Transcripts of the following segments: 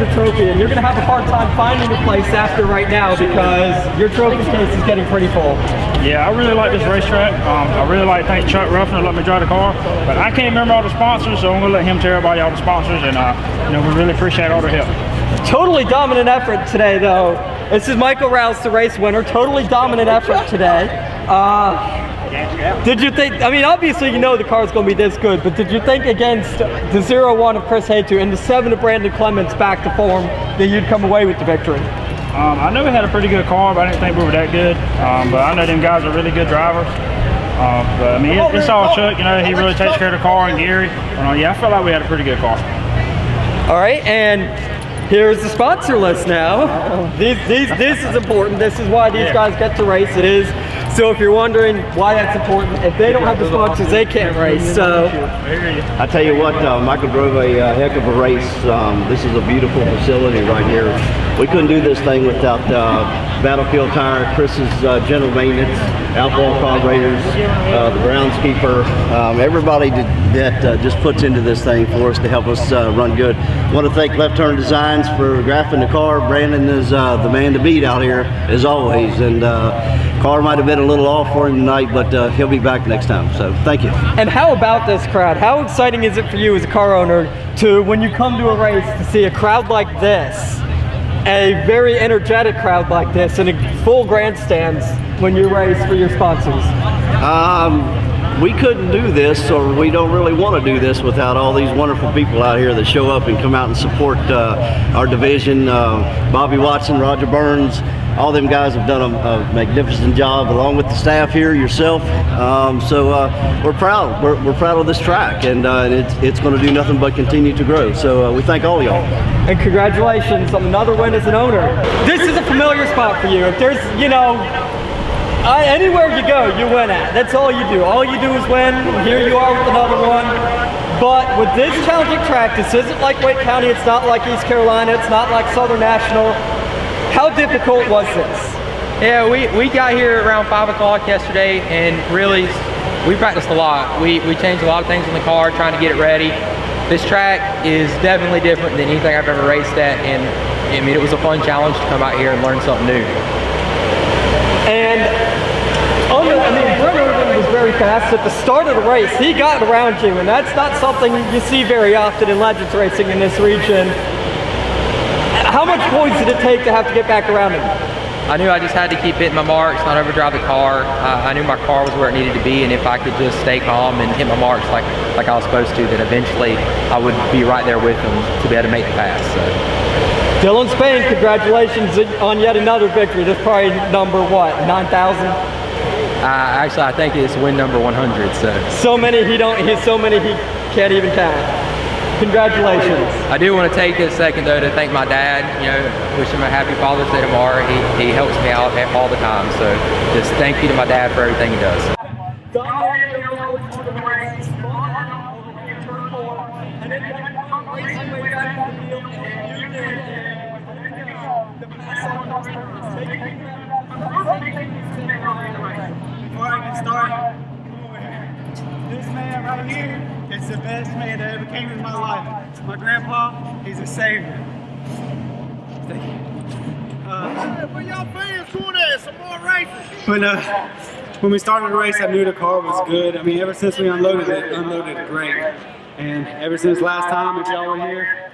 the trophy, and you're going to have a hard time finding a place after right now because your trophy case is getting pretty full. Yeah, I really like this racetrack. I really like to thank Chuck Ruffin to let me drive the car, but I can't remember all the sponsors, so I'm going to let him tell everybody all the sponsors, and we really appreciate all the help. Totally dominant effort today, though. This is Michael Rouse, the race winner. Totally dominant effort today. Did you think, I mean, obviously you know the car's going to be this good, but did you think against the 0-1 of Chris Haytu and the 7 of Brandon Clements back to form that you'd come away with the victory? I knew we had a pretty good car, but I didn't think we were that good. But I know them guys are really good drivers. But I mean, it's all Chuck, you know, he really takes care of the car, and Gary. Yeah, I felt like we had a pretty good car. All right, and here's the sponsor list now. This is important. This is why these guys get to race. It is. So if you're wondering why that's important, if they don't have the sponsors, they can't race. So I tell you what, Michael drove a heck of a race. This is a beautiful facility right here. We couldn't do this thing without Battlefield Tire, Chris's general maintenance, Outlaw carburetors, the groundskeeper, everybody that just puts into this thing for us to help us run good. I want to thank Left Turn Designs for graphing the car. Brandon is the man to beat out here, as always. And car might have been a little off for him tonight, but he'll be back next time. So thank you. And how about this crowd? How exciting is it for you as a car owner to, when you come to a race, to see a crowd like this, a very energetic crowd like this, and full grandstands when you race for your sponsors? We couldn't do this, or we don't really want to do this without all these wonderful people out here that show up and come out and support our division. Bobby Watson, Roger Burns, all them guys have done a magnificent job, along with the staff here, yourself. So we're proud. We're proud of this track, and it's going to do nothing but continue to grow. So we thank all of y'all. And congratulations on another win as an owner. This is a familiar spot for you. If there's, you know, anywhere you go, you win at. That's all you do. All you do is win. Here you are with another one. But with this challenging track, this isn't like Wake County. It's not like East Carolina. It's not like Southern National. How difficult was this? Yeah, we got here around 5 o'clock yesterday, and really, we practiced a lot. We changed a lot of things in the car, trying to get it ready. This track is definitely different than anything I've ever raced at, and I mean, it was a fun challenge to come out here and learn something new. And Brett Irvin was very fast at the start of the race. He got around you, and that's not something you see very often in Legends racing in this region. How much points did it take to have to get back around him? I knew I just had to keep hitting my marks, not overdrive the car. I knew my car was where it needed to be, and if I could just stay calm and hit my marks like I was supposed to, then eventually I would be right there with him to be able to make the pass. So. Dylan Spain, congratulations on yet another victory. That's probably number what, 9,000? Actually, I think it's win number 100. So many he can't even count. Congratulations. I do want to take a second though to thank my dad. You know, wish him a happy Father's Day tomorrow. He helps me out all the time. So just thank you to my dad for everything he does. Before I can start, this man right here is the best man that ever came in my life. My grandpa, he's a savior. Thank you. Where y'all fans going at? Some more races. When we started the race, I knew the car was good. I mean, ever since we unloaded it great. And ever since last time, if y'all were here,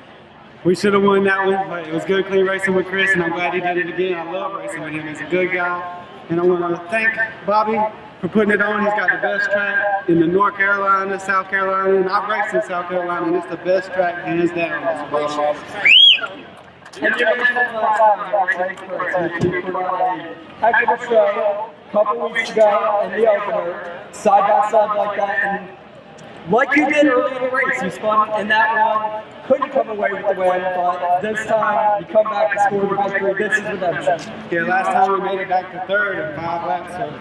we should have won that one, but it was good, clean racing with Chris, and I'm glad he did it again. I love racing with him. He's a good guy. And I want to thank Bobby for putting it on. He's got the best track in the North Carolina, South Carolina, and I've raced in South Carolina, and it's the best track, hands down. Heck of a show, a couple weeks ago in the opener, side by side like that, and like you did early in the race, you spun in that one, couldn't come away with the win, but this time you come back and score the victory. This is redemption. Yeah, last time we made it back to third in 5 laps, so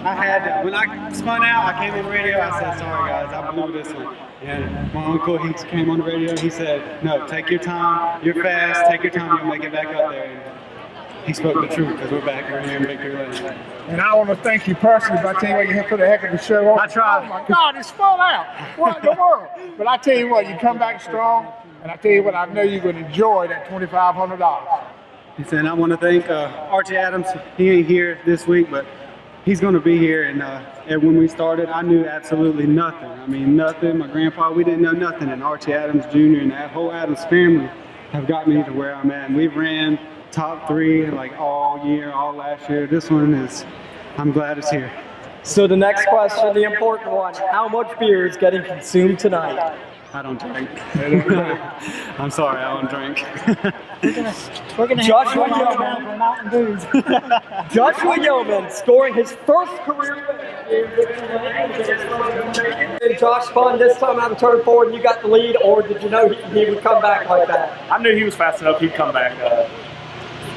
I had, when I spun out, I came on the radio, I said, sorry guys, I blew this one. And my uncle, he came on the radio and he said, no, take your time, you're fast, take your time, you'll make it back up there. And he spoke the truth, because we're back here in Victory Lane. And I want to thank you personally, but I tell you what, you put a heck of a show on. I tried. Oh my God, it's full out. What in the world? But I tell you what, you come back strong. And I tell you what, I know you would enjoy that $2,500. He said, I want to thank Archie Adams. He ain't here this week, but he's going to be here. And when we started, I knew absolutely nothing. I mean, nothing. My grandpa, we didn't know nothing. And Archie Adams Jr. and that whole Adams family have got me to where I'm at. And we've ran top 3 like all year, all last year. This one is, I'm glad it's here. So the next question, the important one, how much beer is getting consumed tonight? I don't drink. I'm sorry, I don't drink. We're gonna Joshua Yeoman for Mountain Dews. Joshua Yeoman scoring his first career win. Did Josh spun this time out of turn 4 and you got the lead, or did you know he would come back like that? I knew he was fast enough. He'd come back.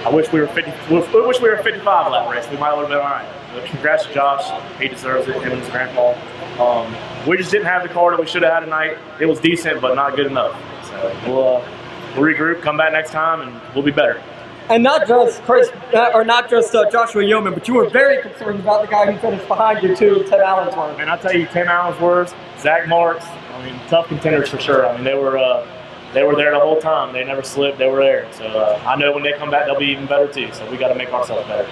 I wish we were 55 lap race. We might have been all right. But congrats to Josh. He deserves it. Him and his grandpa. We just didn't have the car that we should have had tonight. It was decent, but not good enough. So we'll regroup, come back next time, and we'll be better. And not just Joshua Yeoman, but you were very concerned about the guy who finished behind you too, Tim Allensworth. And I tell you, Tim Allensworth, Zach Marks. I mean, tough contenders for sure. I mean, they were there the whole time. They never slipped. They were there. So I know when they come back, they'll be even better too. So we got to make ourselves better.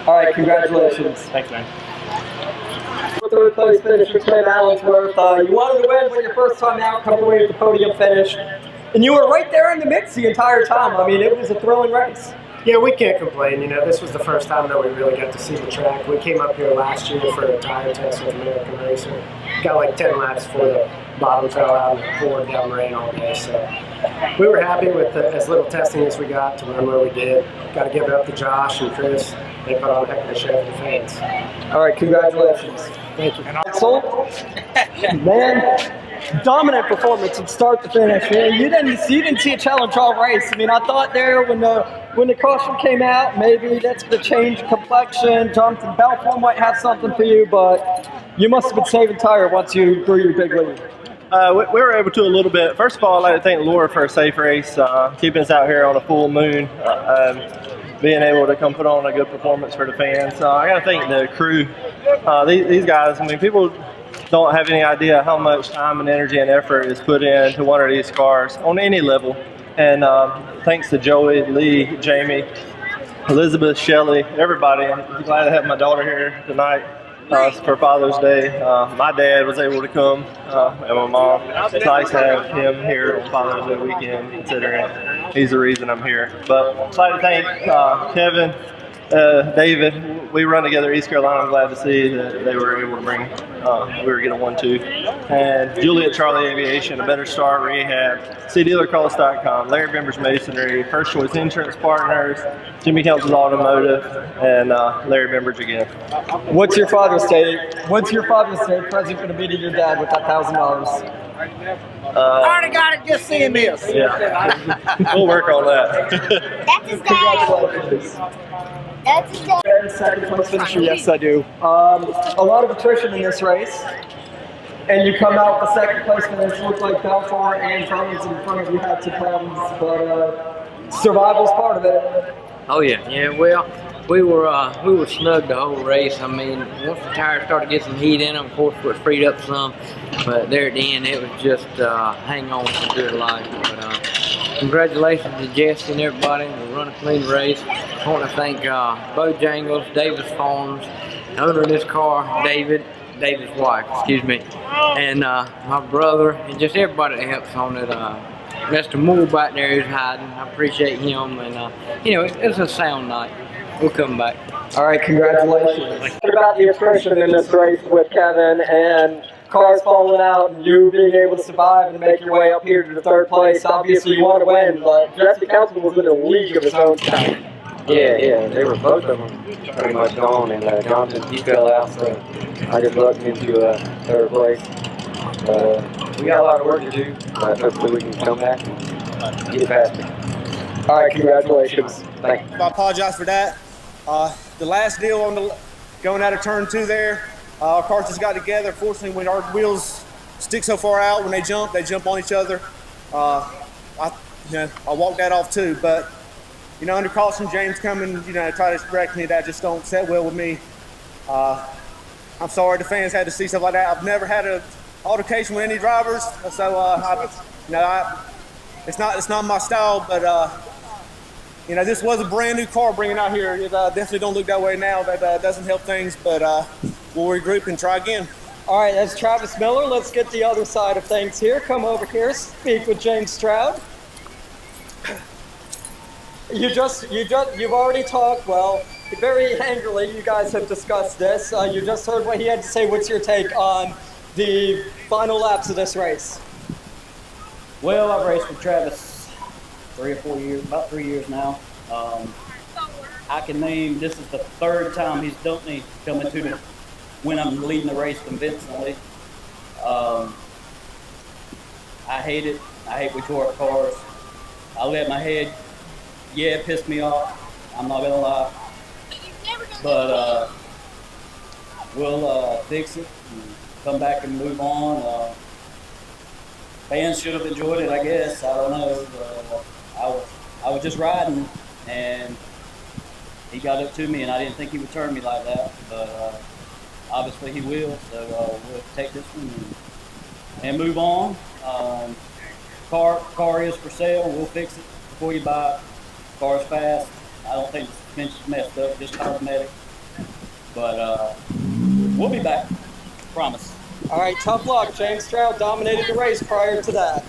All right, congratulations. Thanks, man. Third place finish for Tim Allensworth. You wanted to win for your first time out, coming away with the podium finish. And you were right there in the mix the entire time. I mean, it was a thrilling race. Yeah, we can't complain. You know, this was the first time that we really got to see the track. We came up here last year for a tire test with American Racer. Got like 10 laps before the bottom fell out and poured down rain all day. So we were happy with as little testing as we got to run where we did. Got to give it up to Josh and Chris. They put on a heck of a show for the fans. All right, congratulations. Thank you. Axel, man, dominant performance from start to finish. Man, you didn't see a challenge all race. I mean, I thought there when the caution came out, maybe that's going to change complexion. Jonathan Belfort might have something for you, but you must have been saving tire once you drew your big lead. We were able to a little bit. First of all, I'd like to thank Laura for a safe race, keeping us out here on a full moon, being able to come put on a good performance for the fans. I got to thank the crew. These guys, I mean, people don't have any idea how much time and energy and effort is put into one of these cars on any level. And thanks to Joey, Lee, Jamie, Elizabeth, Shelley, everybody. I'm glad to have my daughter here tonight. For Father's Day. My dad was able to come, and my mom. It's nice to have him here on Father's Day weekend, considering he's the reason I'm here. But I'd like to thank Kevin, David. We run together East Carolina. I'm glad to see that they were able to bring, we were getting 1-2. And Juliet Charlie Aviation, A Better Start Rehab, CDealerCarlos.com, Larry Bembers Masonry, First Choice Insurance Partners, Jimmy Kelce's Automotive, and Larry Bembers again. What's your Father's Day present going to be to your dad with that $1,000? I already got it just seeing this. Yeah, we'll work on that. That's his dad. That's his dad. Second place finisher, yes I do. A lot of attrition in this race. And you come out with the second place finish. Looked like Belfort and Jones in front of you had some problems, but survival's part of it. Oh yeah, well, we were snug the whole race. I mean, once the tires started to get some heat in them, of course, it freed up some. But there at the end, it was just hang on for dear life. But congratulations to Jesse and everybody. We run a clean race. I want to thank Bojangles, Davis Farms, owner of this car, David's wife, excuse me, and my brother, and just everybody that helps on it. Mr. Moore back there is hiding. I appreciate him, and you know, it's a sound night. We'll come back. All right, congratulations. What about the attrition in this race with Kevin and cars falling out and you being able to survive and make your way up here to the third place? Obviously, you want to win, but Jesse Council was in a league of his own tonight. Yeah, they were both of them pretty much gone, and Jonathan, he fell out, so I just lucked into third place. We got a lot of work to do, but hopefully we can come back and get faster. All right, congratulations. Thank you. I apologize for that. The last deal on going out of turn 2 there, our cars just got together. Fortunately, when our wheels stick so far out, when they jump on each other. I walked that off too, but under caution, James coming, try to correct me. That just don't set well with me. I'm sorry the fans had to see stuff like that. I've never had an altercation with any drivers, so it's not my style, but you know, this was a brand new car bringing out here. It definitely don't look that way now. That doesn't help things, but we'll regroup and try again. All right, that's Travis Miller. Let's get the other side of things here. Come over here, speak with James Stroud. You've already talked, well, very angrily, you guys have discussed this. You just heard what he had to say. What's your take on the final laps of this race? Well, I've raced with Travis 3 or 4 years, about 3 years now. I can name, this is the third time he's dumped me coming to the, when I'm leading the race convincingly. I hate it. I hate we tore up cars. I let my head, yeah, it pissed me off. I'm not gonna lie. But we'll fix it and come back and move on. Fans should have enjoyed it, I guess. I don't know. I was just riding, and he got up to me, and I didn't think he would turn me like that. But obviously he will. So we'll take this one and move on. Car is for sale. We'll fix it before you buy it. Car's fast. I don't think the suspension's messed up, just cosmetic. But we'll be back. Promise. All right, tough luck. James Stroud dominated the race prior to that.